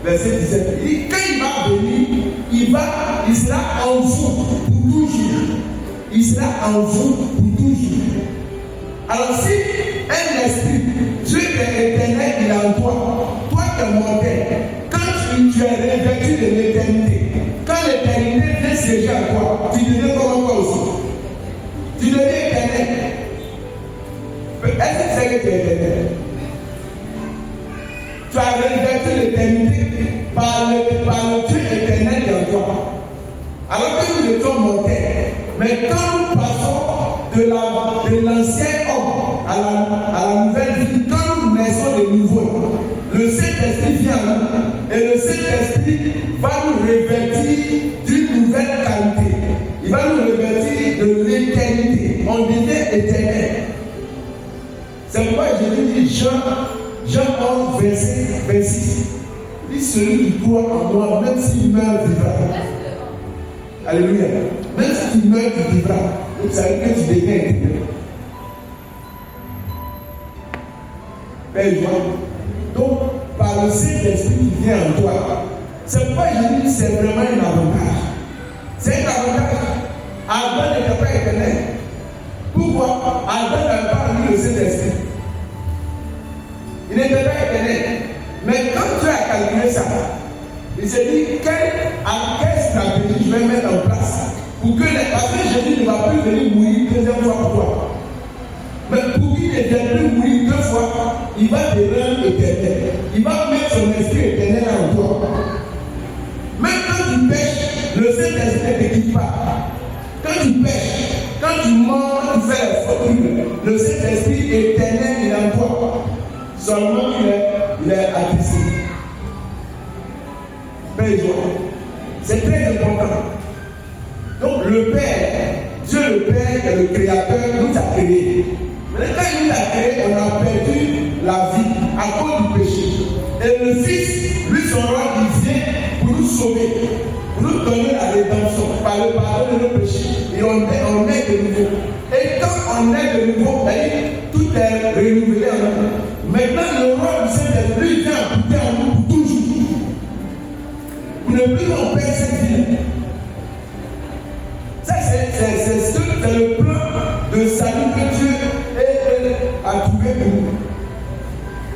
verset 17. Il dit, quand il va venir, il sera en vous pour toujours. Il sera en vous pour toujours. Alors si un esprit, Dieu est éternel, il est en toi. Toi qui es mortel, quand tu es revêtu de l'éternité, quand l'éternité vient siéger à toi, tu deviens comme toi aussi. Tu deviens éternel. Est-ce que tu sais que tu es éternel? Tu as revêtu l'éternité par le Dieu éternel qui est en toi. Alors que nous étions mortels, mais quand nous passons de l'ancien homme à la nouvelle vie, quand nous naissons de nouveau, le Saint-Esprit vient à nous et le Saint-Esprit va nous revêtir d'une nouvelle qualité. Il va nous revêtir de l'éternité. On devient éternel. C'est pourquoi Jésus dit Jean 11, verset 26. Il dit celui qui croit en moi, même s'il meurt, vivra. Alléluia. Même si tu meurs, tu vivras. Donc ça veut dire que tu deviens éternel. Père Joël. Donc, par le Saint-Esprit qui vient en toi, c'est pourquoi je dis que c'est vraiment un avantage. C'est un avantage. Adam n'était pas éternel. Pourquoi? Adam n'avait pas eu le Saint-Esprit. Il n'était pas éternel. Mais quand tu as calculé ça, il s'est dit quelle stratégie je vais mettre en place pour que parce que Jésus ne va plus venir mourir deuxième fois pour toi. Mais pour qu'il ne vienne plus mourir deux fois, il va te rendre éternel. Il va mettre son esprit éternel en toi. Même quand tu pêches, le Saint-Esprit ne te quitte pas. Quand tu pêches, quand tu mens, quand tu fais la faute, le Saint-Esprit éternel il est en toi. Seulement il est attristé. Père Joël, c'est très important. Donc le Père, Dieu le Père est le Créateur, nous a créés. Mais quand il nous a créés, on a perdu la vie à cause du péché. Et le Fils, lui son roi, il vient pour nous sauver, pour nous donner la rédemption par le pardon de nos péchés. Et on est de nouveau. Et quand on est de nouveau, tout est renouvelé en nous. Maintenant, le roi du Saint-Esprit vient habiter en nous pour toujours. Pour ne plus en perdre cette vie. Ça, c'est le plan de salut que Dieu a trouvé pour nous.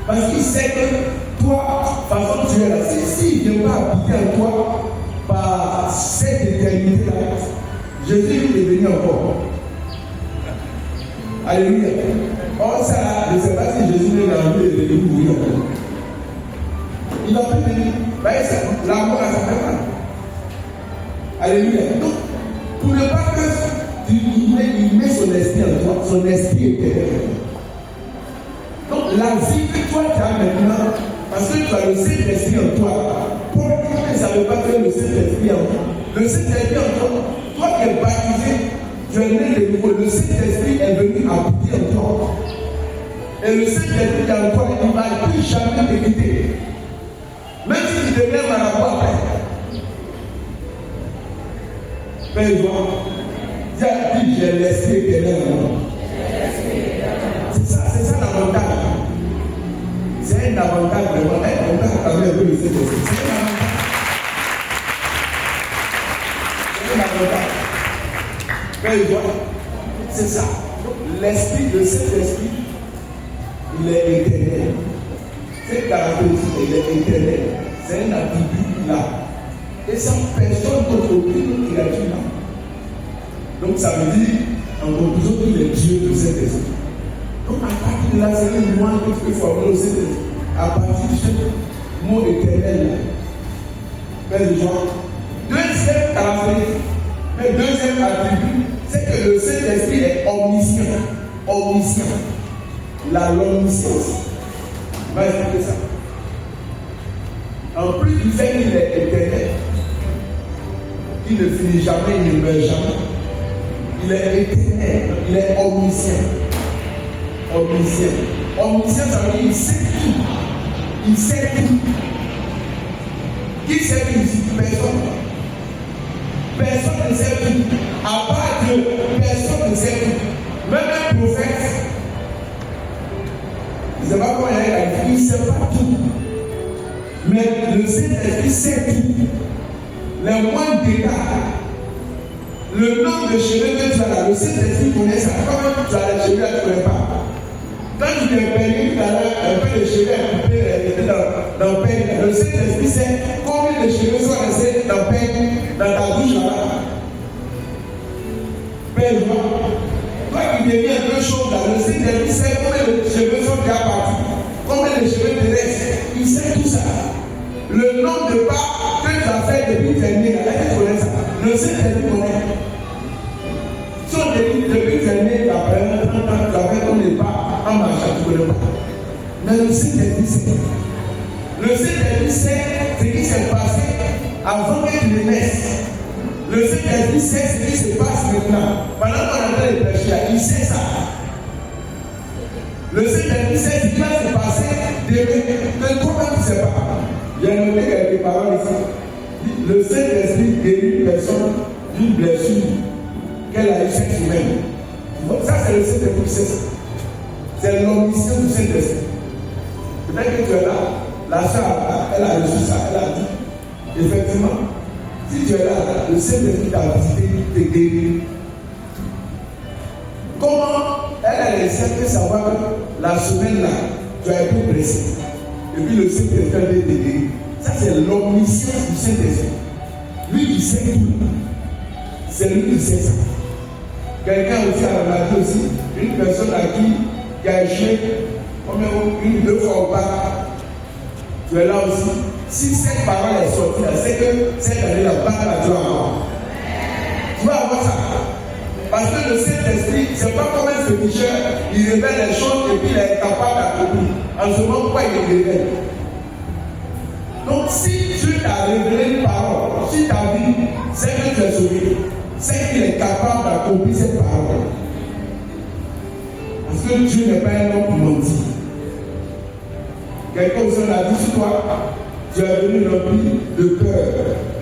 Parce qu'il sait que toi, façon tu es là, s'il ne vient pas habiter en toi par cette éternité-là, Jésus est venu encore. Alléluia. Or, ça, je ne sais pas si Jésus est dans lui et de mourir encore. Il va plus venir. La mort à sa main. Alléluia. Donc, pour ne pas que il met son esprit en toi, son esprit éternel. Donc, la vie que toi tu as maintenant, parce que tu as le Saint-Esprit en toi, pour que ça ne veut pas faire le Saint-Esprit en toi. Le Saint-Esprit en toi, toi qui es baptisé, tu es né de nouveau. Le Saint-Esprit est venu habiter en toi. Et le Saint-Esprit en toi, il ne va plus jamais te quitter. Même si tu deviens marabout après. Père Joël, Dieu a dit j'ai l'esprit éternel en moi. C'est ça l'avantage. C'est un avantage vraiment. Un avantage avec le Saint-Esprit. C'est un avantage. Père Joël, c'est ça. L'esprit de cet esprit, il est éternel. Cette caractéristique, elle est éternelle. C'est un attribut là. Et sans personne d'autre, aucune créature là. Donc ça veut dire, en conclusion, qu'il est Dieu de cet esprit. Donc à partir de là, c'est le moi qui peut former au Saint-Esprit. À partir de ce mot éternel là. Père de Jean. Deuxième caractéristique, le deuxième attribut, c'est que le Saint-Esprit est omniscient. Omniscient. L'omniscience. On va expliquer ça. En plus du fait qu'il est éternel, il ne finit jamais, il ne meurt jamais. Il est éternel, il est omniscient. Omniscient. Omniscient, ça veut dire qu'il sait tout. Il sait tout. Qui sait tout? Personne. Personne ne sait tout. À part Dieu, personne ne sait tout. Même un prophète, il ne sait pas comment il est, il ne sait pas tout. Mais le Saint-Esprit sait tout. Les moindres dégâts, le nombre de cheveux que tu as là, le Saint-Esprit connaît ça. Quand tu as les cheveux, tu ne connais pas. Quand tu t'es perdu tout à l'heure, un peu de cheveux à couper dans le peigne, le Saint-Esprit sait combien de cheveux sont restés dans le peigne, dans ta bouche là-bas. Père, toi qui deviens un peu chaud là, le Saint-Esprit sait combien de cheveux sont déjà partis, combien de cheveux te restent. Il sait tout ça. Le nombre de pas que tu as fait depuis dernier, elle connaît ça. Le Saint-Esprit connaît. Si on te dit depuis dernier, après 30 ans, tu as fait ton pas en marchant, tu ne connais pas. Mais le Saint-Esprit sait. Le Saint-Esprit sait ce qui s'est passé avant que tu naisses. Le Saint-Esprit sait ce qui se passe maintenant. Pendant qu'on est en train de prêcher, il sait ça. Le Saint-Esprit sait ce qui va se passer demain. Mais toi-même, tu ne sais pas. J'ai noté quelques paroles ici. Le Saint-Esprit guérit une personne d'une blessure qu'elle a eu cette semaine. Donc ça, c'est le Saint-Esprit qui sait ça. C'est l'omniscience du Saint-Esprit. Peut-être que tu es là, la soeur, elle a reçu ça, elle a dit, effectivement, si tu es là, le Saint-Esprit t'a visité, te guérit. Comment elle a laissé savoir que la semaine là, tu as été blessé. Et puis le Saint-Esprit a été guéri. Ça, c'est l'omniscience du Saint-Esprit. Lui, il sait tout. C'est lui qui sait ça. Quelqu'un aussi a remarqué aussi, une personne à qui a échoué, une ou deux fois au bas. Tu es là aussi. Si cette parole est sortie, c'est que cette année, la parole tu vas avoir. Tu vas avoir ça. Parce que le Saint-Esprit, c'est pas comme un féticheur, il révèle les choses et puis il est capable d'accomplir. En ce moment, pourquoi il les révèle? Donc, si Dieu t'a révélé une parole, si ta vie, c'est que tu es sauvé, c'est qu'il est capable d'accomplir cette parole. Parce que Dieu n'est pas un homme pour mentir. Quelqu'un aussi a dit sur toi, tu es venu rempli de peur.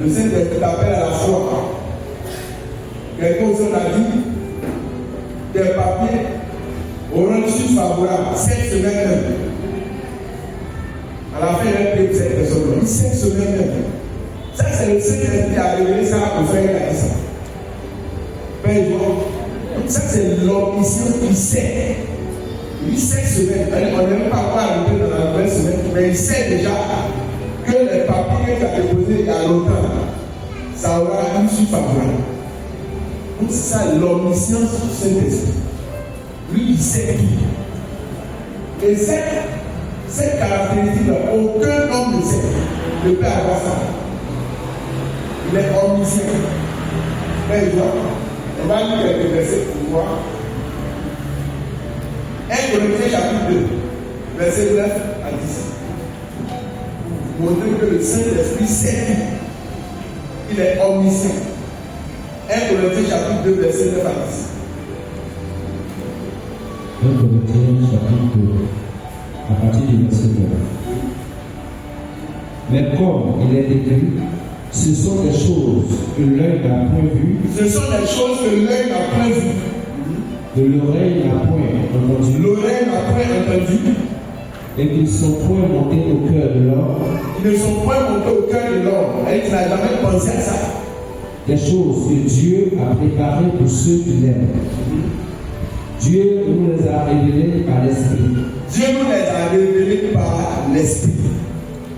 Le Saint-Esprit t'appelle à la foi. Quelqu'un aussi a dit, tes papiers auront su favorable cette semaine même. À la fin, il a pris cette personne. Cette semaine même. Ça, c'est le Saint-Esprit qui a révélé ça au frère qui a dit ça. Père, ça, c'est l'omniscience qui sait. Il sait semaine. On n'aime pas quoi arriver dans la nouvelle semaine, mais il sait déjà que les papiers qu'il a déposés il y a longtemps, ça aura une suite favorable. Donc, c'est ça l'omniscience du Saint-Esprit. Lui, il sait tout. Et cette caractéristique-là, aucun homme ne sait. Ne peut avoir ça. Il est omniscient. Mais on va lire quelques versets pour voir. 1 Corinthiens chapitre 2, verset 9 à 10. Pour montrer que le Saint-Esprit sait tout. Il est omniscient. 1 Corinthiens chapitre 2, verset 9 à 10. 1 Corinthiens chapitre 2, à partir du verset 9. Mais comme il est écrit, ce sont des choses que l'œil n'a point vues. Ce sont des choses que l'œil n'a point vues. Que l'oreille n'a point entendu. L'oreille n'a point entendu. Et qu'ils ne sont point montés au cœur de l'homme. Ils ne sont point montés au cœur de l'homme. Et tu n'as jamais pensé à ça. Des choses que Dieu a préparées pour ceux qui l'aiment. Dieu nous les a révélées par l'Esprit. Dieu nous les a révélées par l'Esprit.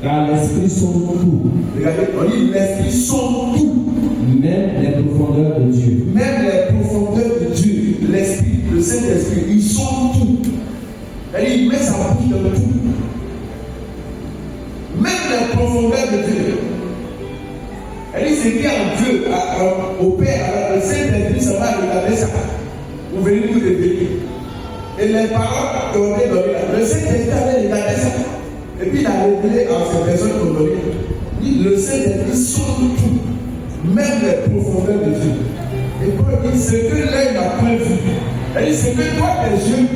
Car l'Esprit sonde tout. Regardez, on dit l'Esprit sonde tout. Même les profondeurs de Dieu. Même les profondeurs de Dieu. L'Esprit, le Saint-Esprit, il sonde tout. Il met sa bouche dans tout. Même les profondeurs de Dieu. Elle dit, c'est dit en Dieu, au Père, alors le Saint-Esprit, ça va regarder ça. Vous venez nous révéler. Et les paroles qu'on a données, le Saint-Esprit avait regardé ça. Et puis il a révélé à ces personnes qu'on donnait. Le Saint-Esprit sonde tout. Même les profondeurs de Dieu. Et Paul dit, ce que l'œil n'a point vu. Elle dit, ce que toi, tes yeux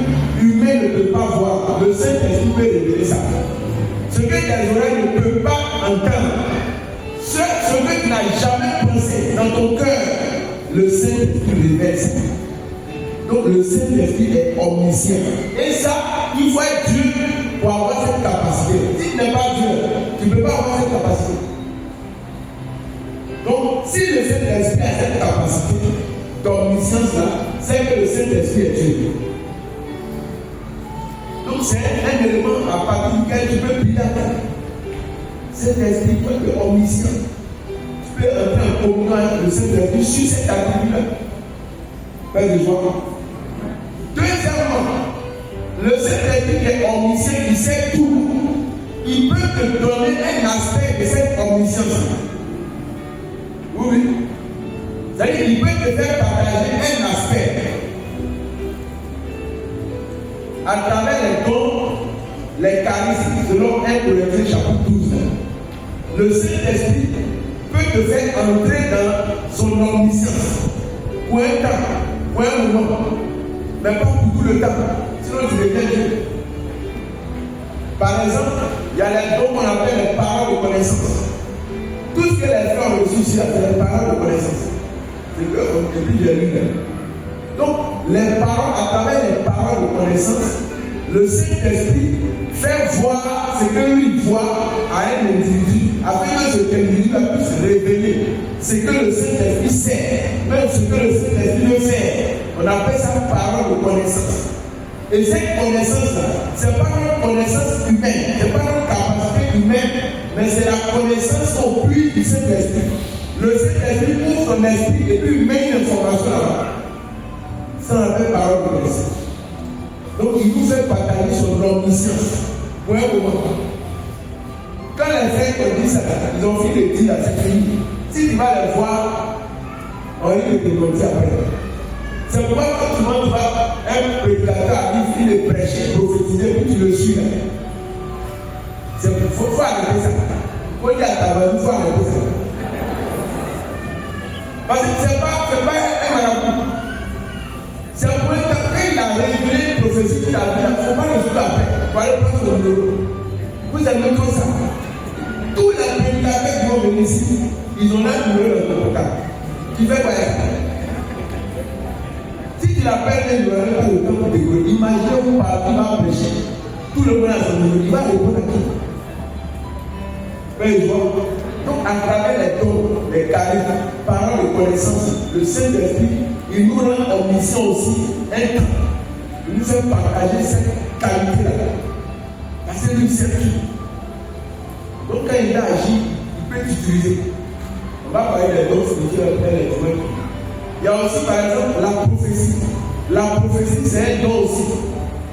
humains ne peuvent pas voir. Le Saint-Esprit peut révéler ça. Ce que tes oreilles ne peuvent pas entendre. Ce que tu n'as jamais pensé dans ton cœur, le Saint-Esprit révèle ça. Donc le Saint-Esprit est omniscient. Et ça, il faut être Dieu pour avoir cette capacité. Si tu n'es pas Dieu, tu ne peux pas avoir si le Saint-Esprit a cette capacité d'omniscience-là, c'est que le Saint-Esprit est Dieu. Donc c'est un élément à partir duquel tu peux prier avec. Saint-Esprit, toi qui es omniscient, tu peux entrer en communion avec le Saint-Esprit sur cet attribut-là. Père de joie. Deuxièmement, le Saint-Esprit qui est omniscient, il sait tout. Il peut te donner un aspect de cette omniscience. Oui. C'est-à-dire qu'il peut te faire partager un aspect à travers les dons, les charismes, selon 1 Corinthiens chapitre 12. Le Saint-Esprit peut te faire entrer dans son omniscience pour un temps, pour un moment, mais pas pour tout le temps. Sinon, tu deviens Dieu. Par exemple, il y a les dons qu'on appelle les paroles de connaissance. Tout ce que les frères ont reçu ici, c'est les paroles de connaissance. C'est que, et puis j'ai lu. Donc, les paroles, à travers les paroles de connaissance, le Saint-Esprit fait voir ce que lui voit à un individu, afin que cet individu puisse révéler ce que le Saint-Esprit sait, même ce que le Saint-Esprit ne fait. On appelle ça parole de connaissance. Et cette connaissance-là, ce n'est pas une connaissance humaine, ce n'est pas une capacité humaine, mais c'est la connaissance au plus du Saint-Esprit. Le Saint-Esprit ouvre son esprit et puis met une information là-bas. Ça, on appelle parole de connaissance. Donc, il nous fait partager son omniscience. Pour un moment. Quand les frères te disent ça, ils ont fini de dire à cette fille, si tu vas les voir, on risque de te demander après. C'est pourquoi quand tu vas voir un prédicateur il finit de prêcher, prophétiser, puis tu le suis là. Il faut arrêter ça. Il faut dire à ta voix, il faut arrêter ça. Parce que ce n'est pas un marabout. C'est pour un temps, quand il a révélé une prophétie qu'il a dit, il ne faut pas le suivre après. Il faut aller prendre son numéro. Vous aimez tout ça. Tous les prédicateurs qui vont venir ici, ils ont un numéro dans le portable. Qui fait quoi? Si tu l'appelles, il n'aura pas le temps de décoller. Imaginez-vous par qui va prêcher. Tout le monde a son numéro. Il va répondre à qui? Donc, à travers les dons, les charismes, paroles de connaissance, le Saint-Esprit, il nous rend omniscient aussi un temps. Il nous fait partager cette qualité-là. Parce que lui, c'est tout. Donc, quand il a agi, il peut l'utiliser. On va parler des dons spirituels et les dons. Il y a aussi, par exemple, la prophétie. La prophétie, c'est un don aussi.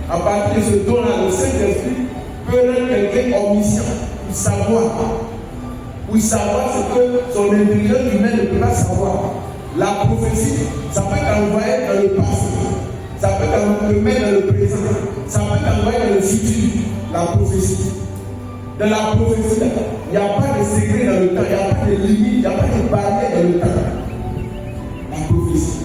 À partir de ce don-là, le Saint-Esprit peut rendre quelqu'un omniscient pour savoir. Pour savoir ce que son intelligence humaine ne peut pas savoir. La prophétie, ça peut t'envoyer dans le passé. Ça peut te mettre dans le présent. Ça peut t'envoyer dans le futur. La prophétie. Dans la prophétie, il n'y a pas de secret dans le temps. Il n'y a pas de limite. Il n'y a pas de barrière dans le temps. La prophétie.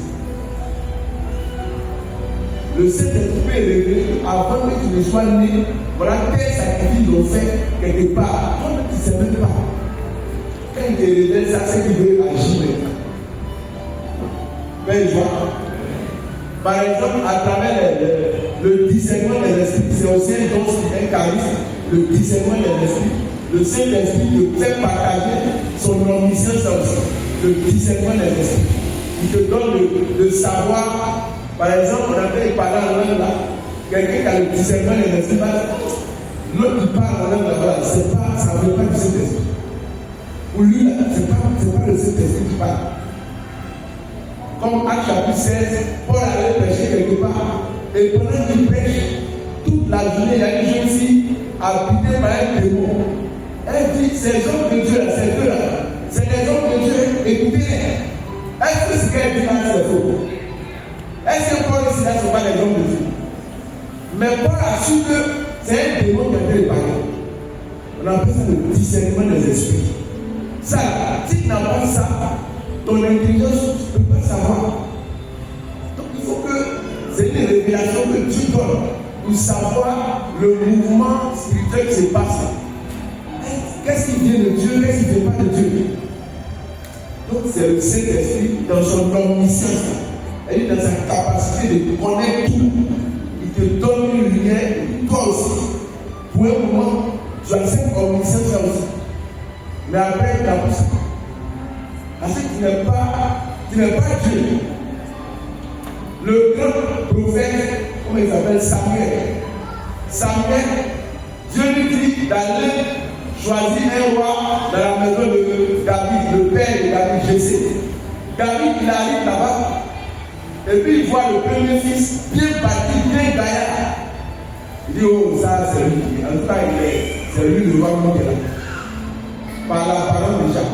Le Saint-Esprit peut révéler avant que tu ne sois né. Voilà quel sacrifice ils ont fait quelque part. Toi, tu ne sais même pas. Quand il te révèle ça, c'est qu'il veut agir maintenant. Mais par exemple, à travers le discernement des esprits, c'est aussi un don, un charisme, le discernement des esprits. Le Saint-Esprit te fait partager son omniscience aussi, le discernement des esprits. Il te donne le savoir. Par exemple, on appelle parler en langue là, quelqu'un qui a le discernement des esprits, l'autre qui parle en langue là-bas, ça ne veut pas du Saint-Esprit. Pour lui, ce n'est pas le Saint-Esprit qui parle. Comme Acte chapitre 16, Paul allait prêcher quelque part. Et pendant qu'il prêche, toute la journée, il y a une jeune fille habitée par un démon. Elle dit, ces hommes de Dieu là, c'est eux là. C'est des hommes de Dieu, écoutez-les. Est-ce que ce qu'elle dit là, c'est faux? Est-ce que Paul ici là, ce ne sont pas des hommes de Dieu? Mais Paul a su que c'est un démon qui a été parlé. On appelle ça le discernement des esprits. Ça, si tu n'as pas ça, ton intelligence ne peut pas savoir. Donc il faut que c'est une révélation que tu donnes pour savoir le mouvement spirituel qui se passe. Qu'est-ce qui vient de Dieu, qu'est-ce qui ne vient pas de Dieu? Donc c'est le Saint-Esprit dans son omniscience, et dans sa capacité de connaître tout. Il te donne une lumière, toi aussi. Pour un moment, tu as cette omniscience aussi. Mais après, tu as tout ça. Parce que tu n'es pas Dieu. Le grand prophète, comment il s'appelle, Samuel, Dieu lui dit d'aller choisir un roi dans la maison de David, le père de David, Jessé. David, il arrive là-bas, et puis il voit le premier fils, bien bâti, bien gaillard. Il dit, oh, ça, c'est lui. En tout cas, c'est lui le roi qui est là. Par la parole déjà.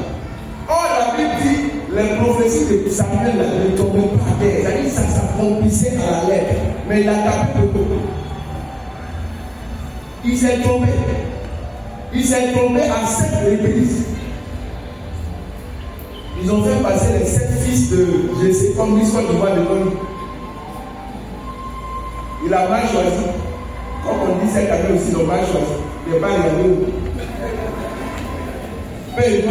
Or, la Bible dit, les prophéties de Samuel ne tombaient pas à terre. C'est-à-dire ça s'accomplissait à la lettre. Mais il a tapé le dos. Il s'est tombé. Il s'est tombé à 7 reprises. Ils ont fait passer les 7 fils de Jessé comme l'histoire du roi de Gaulle. Il a mal choisi. Comme on dit cette année aussi, ils ont mal choisi. Il n'est pas regardé. Mais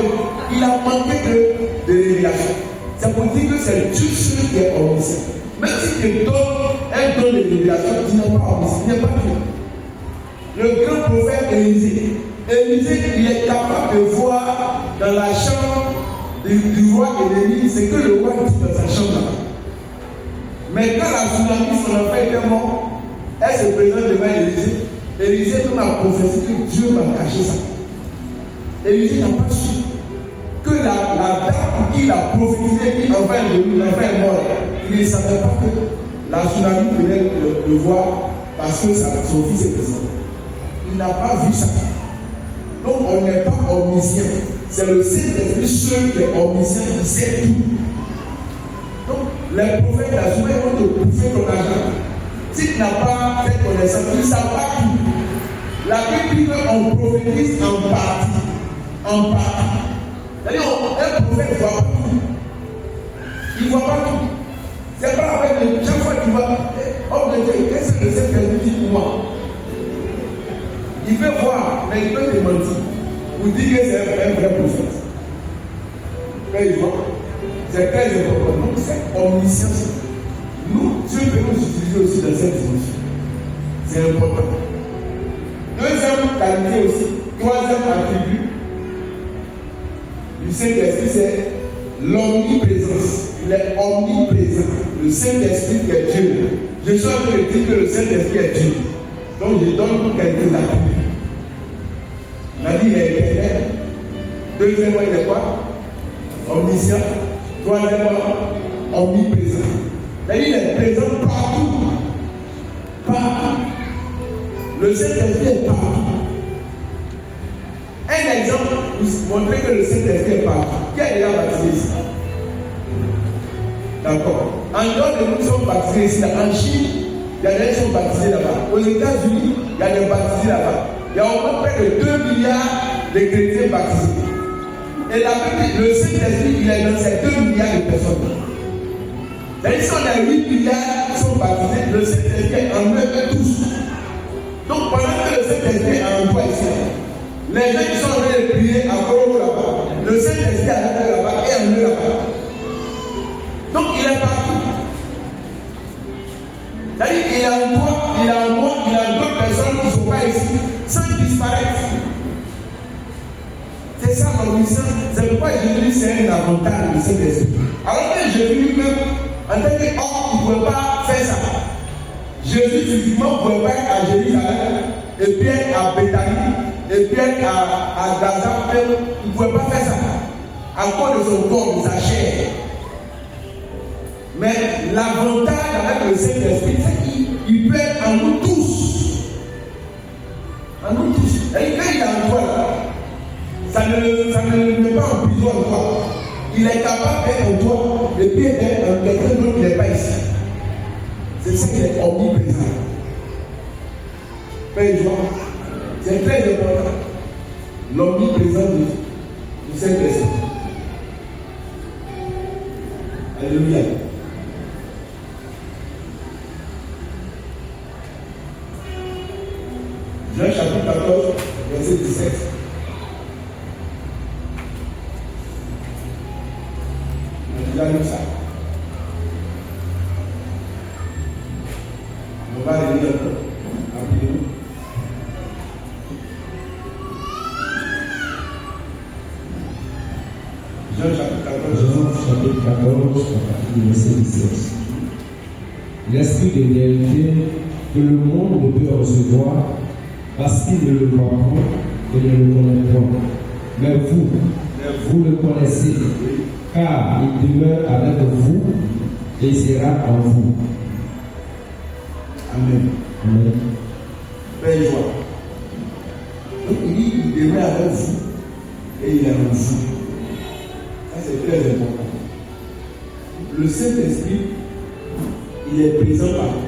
il a manqué de révélation. C'est pour dire que c'est Dieu seul qui est omniscient. Même si tu donnes un don de révélation, tu n'es pas omniscient, tu n'es pas Dieu. Le grand prophète Élisée, il est capable de voir dans la chambre du roi ennemi ce que le roi dit dans sa chambre là-bas. Mais quand la tsunami, son enfant était mort, elle se présente devant Élisée. Élisée m'a prophétisé que Dieu m'a caché ça. Élisée n'a pas su que la dame pour qui il a prophétisé, l'enfant est mort. Il ne savait pas que la tsunami venait le voir parce que son fils est présent. Il n'a pas vu ça. Donc on n'est pas omniscient. C'est le Saint-Esprit seul qui est omniscient, qui sait tout. Donc les prophètes d'Azoué vont te bouffer ton argent. Si tu n'as pas fait connaissance, tu ne sais pas tout. La Bible dit qu'on prophétise en partie. En partie. C'est-à-dire un prophète ne voit pas tout. Il ne voit pas tout. C'est pas avec le chaque fois que tu vois, oh mon Dieu, qu'est-ce que c'est que dit pour moi? Il veut voir, mais il peut te mentir. Vous dites que c'est un vrai prophète. Mais il voit. C'est très important. Donc c'est omniscience. Nous, Dieu peut nous utiliser aussi dans cette dimension. C'est important. Deuxième qualité aussi, troisième attribut du Saint-Esprit, c'est l'omniprésence. Il est omniprésent. Le Saint-Esprit qui est Dieu. Je suis en train de dire que le Saint-Esprit est Dieu. Donc je donne quelques attributs. On a dit il est éternel. Deuxièmement, il est quoi? Omniscient. Troisièmement, omniprésent. C'est-à-dire il est présent partout. Partout. Le Saint-Esprit est partout. Un exemple pour montrer que le Saint-Esprit est partout. Qui a déjà baptisé ici? D'accord. En dehors de nous, nous sommes baptisés ici. En Chine, il y a des gens qui sont baptisés là-bas. Aux États-Unis, il y a des baptisés là-bas. Il y a au moins près de 2 milliards de chrétiens baptisés. Et la Bible, le Saint-Esprit, il est dans ces 2 milliards de personnes. C'est-à-dire que si on a 8 milliards qui sont baptisés, le Saint-Esprit est en eux tous. Donc pendant que le Saint-Esprit est en toi ici, les gens qui sont en train de prier à Koro là-bas, le Saint-Esprit est là-bas et en eux là-bas. Donc il est partout. C'est-à-dire qu'il est en toi, il est en moi, il est en d'autres personnes qui ne sont pas ici, sans disparaître. C'est ça l'omniscience. C'est pourquoi Jésus c'est un avantage de cet esprit. Alors que Jésus lui-même, en tant qu'homme, il ne pouvait pas faire ça. Jésus physiquement ne pouvait pas être à Jérusalem, et puis être à Béthanie, et puis être à Gaza. Il ne pouvait pas faire ça. À cause de son corps, de sa chair. Mais l'avantage avec le Saint-Esprit, c'est qu'il peut être en nous tous. En nous tous. Et quand il est en toi, ça ne met pas en prison en toi. Il est capable d'être en toi et puis d'être en quelqu'un d'autre qui n'est pas ici. C'est ça qu'il est omniprésent. Père Jean, c'est très important. L'omniprésence du Saint-Esprit. Alléluia. Jean chapitre 14, verset 17. On a déjà lu ça. On va le lire rapidement. Jean chapitre 14. Jean chapitre 14, à partir du verset 17. L'esprit de vérité que le monde ne peut recevoir parce qu'il ne le voit pas et ne le connaît pas. Mais vous le connaissez, car il demeure avec vous et il sera en vous. Amen. Amen. Père et joie. Donc il dit il demeure avec vous et il est en vous. Ça c'est très important. Le Saint-Esprit, il est présent partout.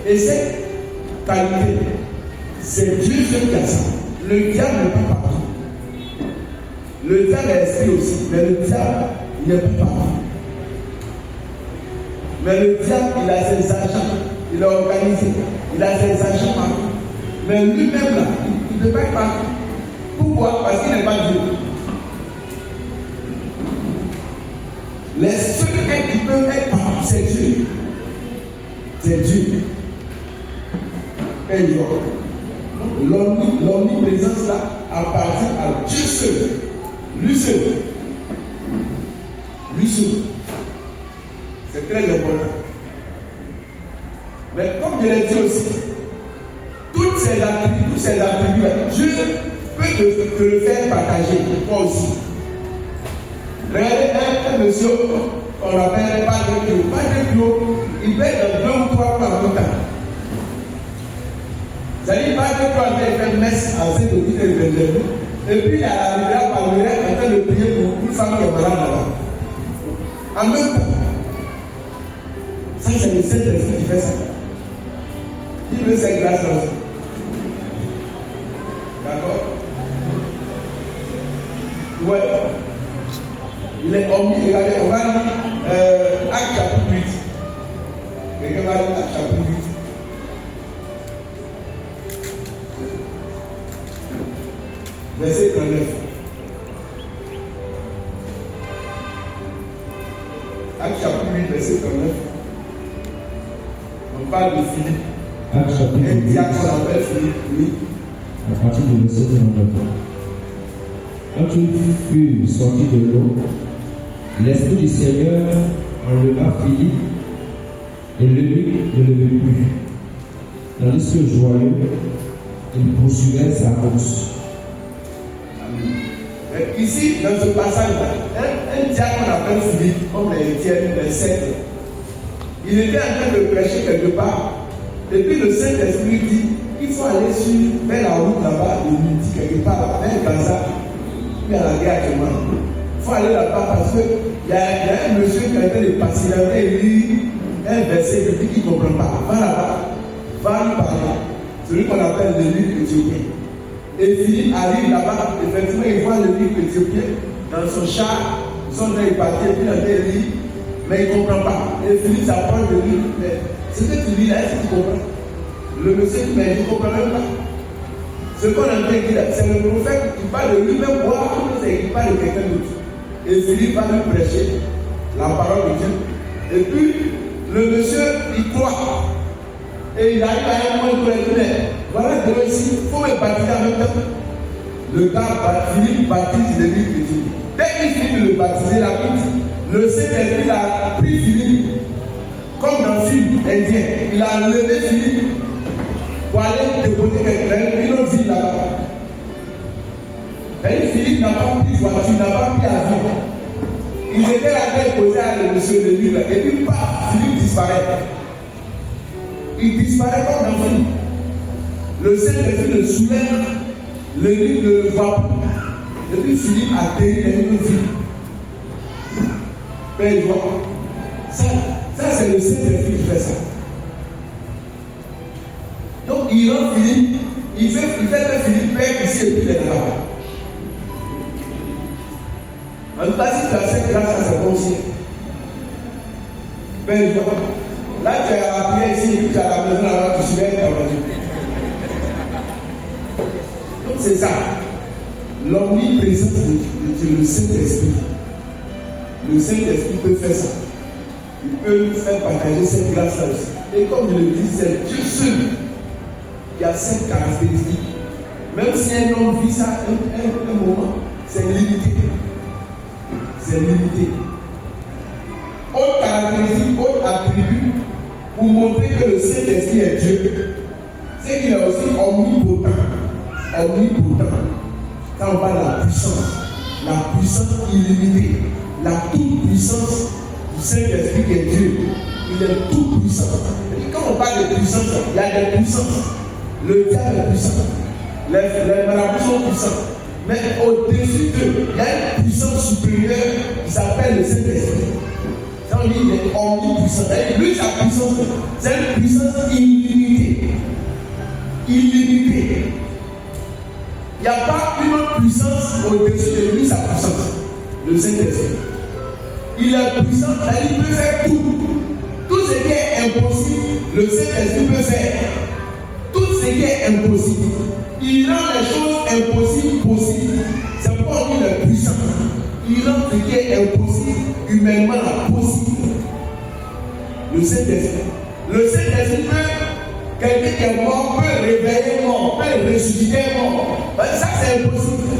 Et cette qualité, c'est Dieu qui a ça. Le diable n'est pas partout. Le diable est esprit aussi, mais le diable, il n'est pas partout. Mais le diable, il a ses agents, il est organisé, il a ses agents partout. Mais lui-même là, il ne peut pas être partout. Pourquoi? Parce qu'il n'est pas Dieu. Les seuls qui peuvent être partout, c'est Dieu. C'est Dieu. Et l'omniprésence là appartient à Dieu seul. Lui seul. Lui seul. C'est très important. Mais comme je l'ai dit aussi, toutes ces attributs, Dieu peut te le faire partager, toi aussi. Regardez un monsieur qu'on appelle Padre Pio. Padre Pio, il peut être 2 ou 3 fois en même temps. C'est-à-dire, Padre Pio a fait messe en Saint-Denis et le et puis il a arrivé à Palmyra en train de prier pour une femme qui est malade là-bas. En même temps, ça c'est le Saint-Esprit qui fait ça. Il veut cette grâce là aussi. D'accord? Ouais. Il est omni. Regardez, on va lire Acte chapitre 8. Quelqu'un va lire Acte chapitre 8. Verset 39. Acte chapitre 8, verset 39. On parle de Philippe. Acte chapitre 8. Un diacre qu'on appelle Philippe, oui. À partir du verset 39. Quand il fut sorti de l'eau, l'Esprit du Seigneur enleva Philippe et l'eunuque ne le vit plus. Tandis que joyeux, il poursuivait sa course. Ici, dans ce passage-là, un diacre qu'on appelle Philippe, comme les tiers, les 7, il était en train de prêcher quelque part. Et puis le Saint-Esprit dit il faut aller vers la route là-bas, de midi, quelque part, vers Gaza. Il y a la guerre actuellement. Il faut aller là-bas parce qu'il y a un monsieur qui a été de passer là-bas et lit un verset qui dit qu'il ne comprend pas. Va là-bas, va lui parler. Celui qu'on appelle le livre éthiopien. Et Philippe arrive là-bas, effectivement, il voit le livre éthiopien dans son char, son œil papier, puis il lit, mais il ne comprend pas. Et Philippe s'approche de lui, mais ce que tu lis là, est-ce que tu comprends? Le monsieur dit, mais il ne comprend même pas. Ce qu'on a dit, c'est le prophète qui parle de lui-même, il parle de quelqu'un d'autre. Et Philippe va lui prêcher la parole de Dieu. Et puis, le monsieur, il croit. Et il arrive à un moment où il dit, voilà, demain ici, il faut me baptiser en même temps. Le gars, Philippe baptise les livres de Dieu. Dès qu'il finit de le baptiser, la Bible, le Saint-Esprit a pris Philippe, comme dans le film indien. Il a levé Philippe pour aller déposer une autre ville là-bas. Et Philippe n'a pas pris voiture, n'a pas pris avion. Ils étaient là déposés à le monsieur de l'île. Et puis, paf, Philippe disparaît. Il disparaît comme dans le film. Le Saint-Esprit le soulève, le livre ne le voit plus. Et puis Philippe atterrit dans une ville. Père, ça c'est le Saint-Esprit qui fait ça. Donc il rend Philippe, il fait que Philippe perd ici et puis il est là-bas. En tout cas, si tu as cette grâce, c'est bon aussi. Père, là tu as appuyé ici et puis tu as la maison là-bas, tu soulèves ta voiture. Donc c'est ça. L'omniprésence de Dieu, le Saint-Esprit. Le Saint-Esprit peut faire ça. Il peut nous faire partager cette grâce-là aussi. Et comme je le dis, c'est Dieu seul qui a cette caractéristique. Même si un homme vit ça un moment, c'est limité. C'est c'est limité. Autre caractéristique, autre attribut pour montrer que le Saint-Esprit est Dieu, c'est qu'il est aussi omnipotent. Omnipotent. Quand on parle de la puissance illimitée, la toute-puissance du Saint-Esprit qui est Dieu, il est tout puissant. Et quand on parle de puissance, il y a des puissances. Le diable est puissant. Les marabouts sont puissants. Mais au-dessus d'eux, il y a une puissance supérieure qui s'appelle le Saint-Esprit. Ça on dit il est omnipuissant. Lui, sa puissance, c'est une puissance illimitée. Illimitée. Il n'y a pas une puissance au-dessus de lui, sa puissance. Le Saint-Esprit. Il est puissant, il peut faire tout. Tout ce qui est impossible, le Saint-Esprit peut faire. Tout ce qui est impossible. Il rend les choses impossibles possibles. C'est pourquoi il est puissant. Il rend ce qui est impossible humainement possible. Le Saint-Esprit. Le Saint-Esprit peut, quelqu'un qui est mort peut réveiller mort, peut ressusciter mort. Ça c'est impossible.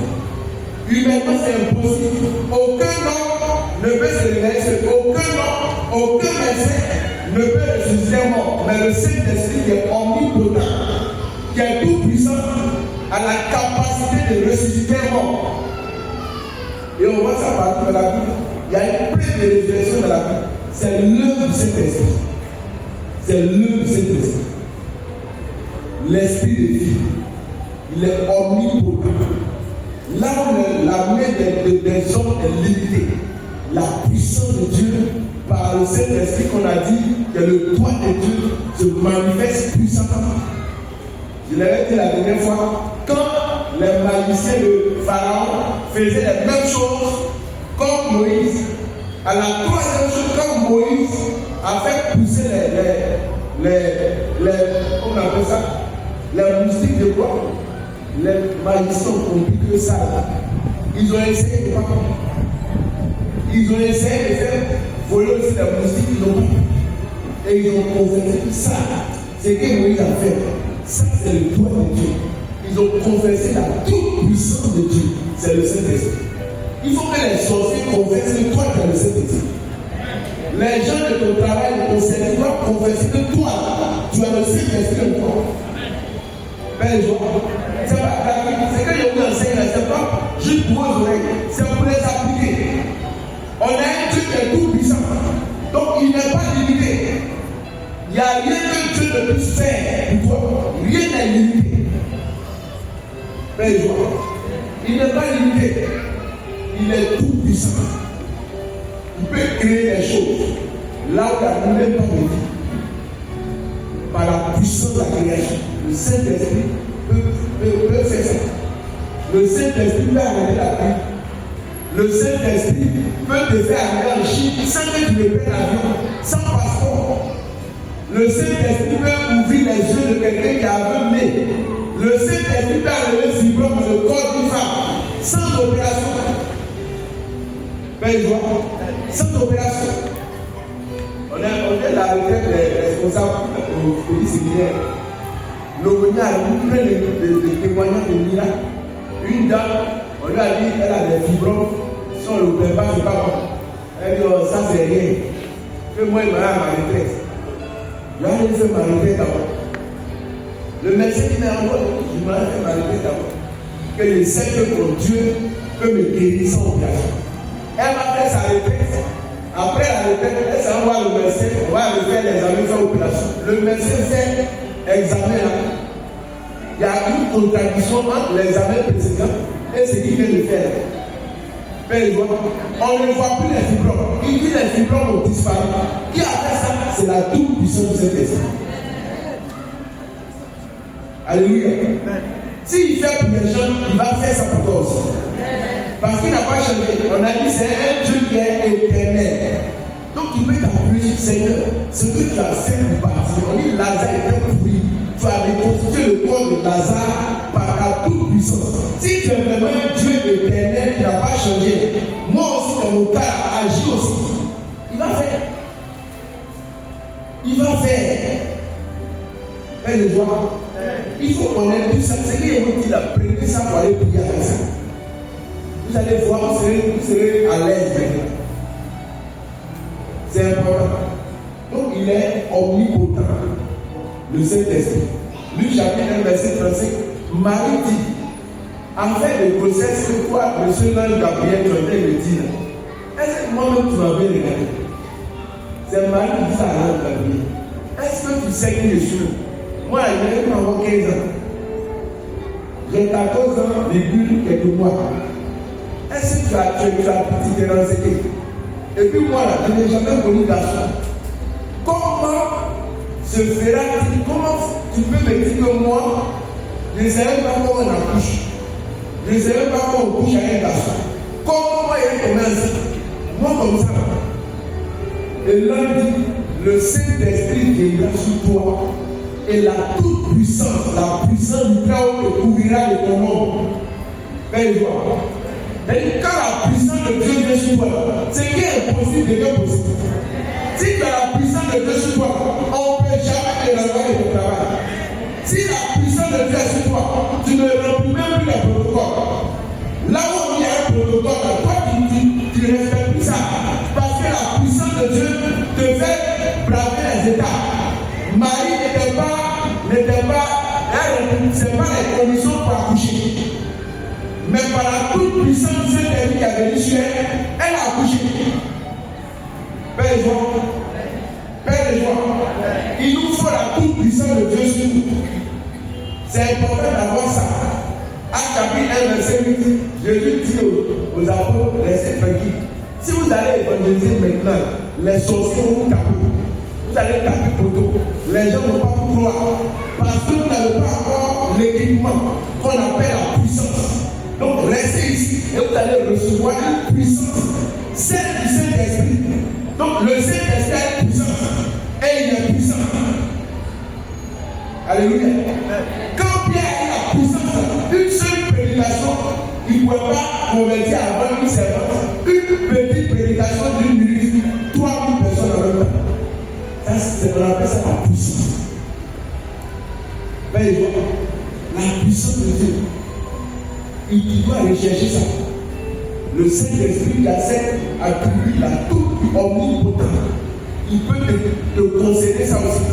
Humainement c'est impossible. Aucun homme ne peut se réveiller seul. Aucun médecin ne peut ressusciter mort. Mais le Saint-Esprit qui est omnipotent, qui est tout puissant, a la capacité de ressusciter mort. Et on voit ça partout dans la Bible. Il y a une pleine de résurrection dans la Bible. C'est l'œuvre du Saint-Esprit. C'est l'œuvre du Saint-Esprit. L'esprit de vie. Il est omnipotent. Là où la main des hommes est limitée, la puissance de Dieu par le Saint-Esprit qu'on a dit que le doigt de Dieu se manifeste puissamment. Je l'avais dit la dernière fois, quand les magiciens de Pharaon faisaient les mêmes choses comme Moïse, à la troisième chose, quand Moïse a fait pousser on appelle ça, les moustiques de bois, les magiciens ont compris que ça, ils ont essayé de pas comprendre. Ils ont essayé de faire voler aussi les moustiques, ils n'ont pas. Et ils ont converti ça. C'est ce que Moïse a fait. Ça, c'est le doigt de Dieu. Ils ont confessé la toute puissance de Dieu. C'est le Saint-Esprit. Il faut que les sorciers confessent que toi, tu es le Saint-Esprit. Les gens de ton travail, de ton service, doivent confesser que toi, tu as le Saint-Esprit en toi. Belle joie. C'est que je vous enseigne, c'est pas juste pour vos oreilles, c'est pour les appliquer. On a un Dieu qui est tout puissant. Donc il n'est pas limité. Il n'y a rien que Dieu ne puisse faire pour toi. Rien n'est limité. Belle joie. Il n'est pas limité. Il est tout puissant. Il peut créer les choses là où il n'y a même pas de vie. Par la puissance de la création. Le Saint-Esprit peut faire ça. Le Saint-Esprit peut arrêter la vie. Le Saint-Esprit peut te faire arriver en Chine sans que tu ne payes l'avion, sans passeport. Le Saint-Esprit peut ouvrir les yeux de quelqu'un qui a aveuglé. Le Saint-Esprit peut enlever le fibrome dans le corps d'une femme sans opération. Belle joie. Sans opération. On est la retraite des responsables au pays séminaire. L'Ogonia a eu plein de témoignages de miracles. Une dame, on lui a dit qu'elle a des fibromes. Si on ne le fait pas, c'est pas bon. Elle dit, oh, ça c'est rien. Fais-moi une malade à ma retraite. Je vais aller faire ma retraite d'abord. Le médecin dit, mais encore, je vais aller faire ma retraite d'abord. Que je sais que mon Dieu peut me guérir sans opération. Elle va faire sa retraite. Après la retraite, elle s'en va le médecin, on va aller faire l'examen sans opération. Le médecin fait l'examen là. Il y a une contradiction entre l'examen précédent et ce qu'il vient de faire. On ne voit plus les fibromes. Il dit les fibromes ont disparu. Qui a fait ça? C'est la toute puissance de cet esprit. Alléluia. S'il fait pour les gens, il va faire ça pour toi aussi. Parce qu'il n'a pas changé. On a dit c'est un Dieu qui est éternel. Donc il peut t'appuyer, Seigneur, ce que tu as fait pour partir. On dit Lazare était pourri. Tu as reconstruit le corps de Lazare par ta toute puissance. Si tu es vraiment un Dieu éternel qui n'a pas changé, moi aussi dans mon cas, agis aussi. Il va faire. Il va faire. Elle le voit. Il faut qu'on ait tout ça. C'est qu'il y a dit la prenez ça pour aller prier avec ça. Vous allez voir, vous serez à l'aise maintenant. C'est important. Donc il est omnipotent, le Saint-Esprit. Luc chapitre 1, verset 35, Marie dit, en fait de grossesse que toi, monsieur l'ange Gabriel, tu as le dire, est-ce que moi-même tu m'avais regardé? C'est Marie qui dit ça à l'ange Gabriel. Est-ce que tu sais qui je suis? Moi, j'ai même encore 15 ans. J'ai 14 ans, virgule quelques mois. Est-ce que tu as petit renseigné? Et puis moi, je n'ai jamais connu garçon. Comment se fera-t-il? Comment tu peux me dire que moi, je ne sais même pas comment on accouche? Je ne sais même pas comment on couche avec un garçon. Comment moi, il est commencé? Moi, comme ça. Et là, il dit, le Saint-Esprit viendra sur toi. Et la toute puissance, la puissance du Très-Haut te couvrira de ton nom. Belle voix. Et quand la puissance de Dieu vient sur toi, ce qui est impossible devient possible. Si tu as la puissance de Dieu sur toi, on ne peut jamais te renvoyer de ton travail. Si la puissance de Dieu est sur toi, tu ne remplis même plus les protocoles. Là où il y a un protocole, toi tu ne respectes plus ça. Parce que la puissance de Dieu te fait braver les états. Marie n'était pas, c'est pas les conditions pour accoucher. Mais par la toute puissance de Saint-Esprit qui a venu sur elle, elle a accouché. Père et joie. Père et joie. Il nous faut la toute puissance de Dieu sur nous. C'est important d'avoir ça. Acte chapitre 1, verset 8, Jésus dit aux apôtres, laissez tranquille. Si vous allez évangéliser maintenant, les sorciers vont vous taper. Vous allez taper poteau. Les gens ne vont pas vous croire. Parce que vous n'avez pas encore l'équipement qu'on appelle la puissance. Donc restez ici et vous allez recevoir une puissance. Celle du Saint-Esprit. Donc le Saint-Esprit a une puissance. Et il est puissant. Alléluia. Quand Pierre a la puissance, une seule prédication, il ne pouvait pas convertir avant une servante. Une petite prédication d'une minute, 3000 personnes en même temps. On appelle ça la puissance. Mais la puissance de Dieu, il doit rechercher ça. Le Saint-Esprit a cette attribut, la toute omnipotence. Il peut te concéder ça aussi.